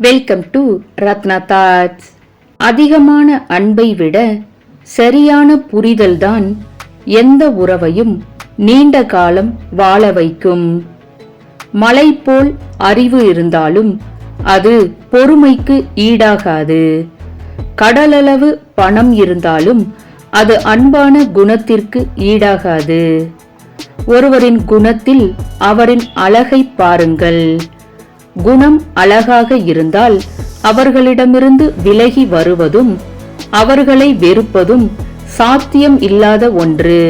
Welcome to Ratna thoughts. அதிகமான அன்பை விட சரியான புரிதல்தான் எந்த உறவையும் நீண்ட காலம் வாழ வைக்கும். மலை போல் அறிவு இருந்தாலும் அது பொறுமைக்கு ஈடாகாது. கடலளவு பணம் இருந்தாலும் அது அன்பான குணத்திற்கு ஈடாகாது. ஒருவரின் குணத்தில் அவரின் அழகை பாருங்கள். குணம் அழகாக இருந்தால் அவர்களிடமிருந்து விலகி வருவதும் அவர்களை வெறுப்பதும் சாத்தியம் இல்லாத ஒன்று.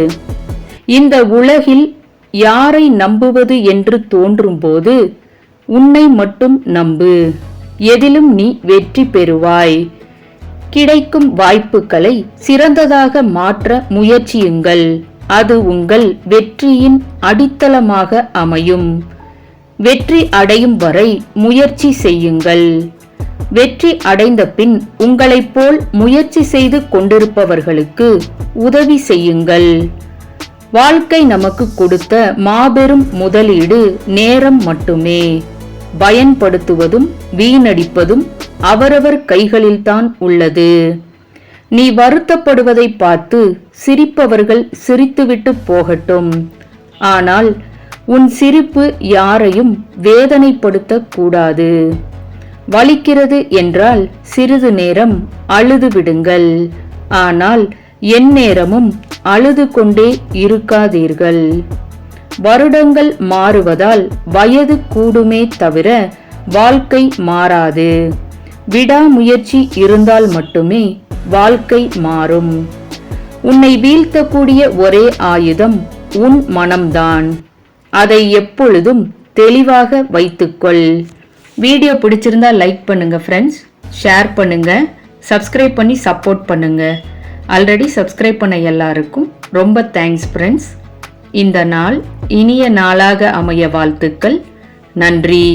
இந்த உலகில் யாரை நம்புவது என்று தோன்றும் போது உன்னை மட்டும் நம்பு. எதிலும் நீ வெற்றி பெறுவாய். கிடைக்கும் வாய்ப்புகளை சிறந்ததாக மாற்ற முயற்சியுங்கள். அது உங்கள் வெற்றியின் அடித்தளமாக அமையும். வெற்றி அடையும் வரை முயற்சி செய்யுங்கள். வெற்றி அடைந்த பின் உங்களைப் போல் முயற்சி செய்து கொண்டிருப்பவர்களுக்கு உதவி செய்யுங்கள். வாழ்க்கை நமக்கு கொடுத்த மாபெரும் முதலீடு நேரம் மட்டுமே. பயன்படுத்துவதும் வீணடிப்பதும் அவரவர் கைகளில்தான் உள்ளது. நீ வருத்தப்படுவதை பார்த்து சிரிப்பவர்கள் சிரித்துவிட்டு போகட்டும். ஆனால் உன் சிரிப்பு யாரையும் வேதனைப்படுத்த கூடாது. வலிக்கிறது என்றால் சிறிது நேரம் அழுது விடுங்கள். ஆனால் எந்நேரமும் அழுது கொண்டே இருக்காதீர்கள். வருடங்கள் மாறுவதால் வயது கூடுமே தவிர வாழ்க்கை மாறாது. விடாமுயற்சி இருந்தால் மட்டுமே வாழ்க்கை மாறும். உன்னை வீழ்த்தக்கூடிய ஒரே ஆயுதம் உன் மனம்தான். அதை எப்பொழுதும் தெளிவாக வைத்துக்கொள். வீடியோ பிடிச்சிருந்தா லைக் பண்ணுங்க ஃப்ரெண்ட்ஸ், ஷேர் பண்ணுங்க, சப்ஸ்கிரைப் பண்ணி சப்போர்ட் பண்ணுங்க. ஆல்ரெடி சப்ஸ்கிரைப் பண்ண எல்லாருக்கும் ரொம்ப தேங்க்ஸ் ஃப்ரெண்ட்ஸ். இந்த நாள் இனிய நாளாக அமைய வாழ்த்துக்கள். நன்றி.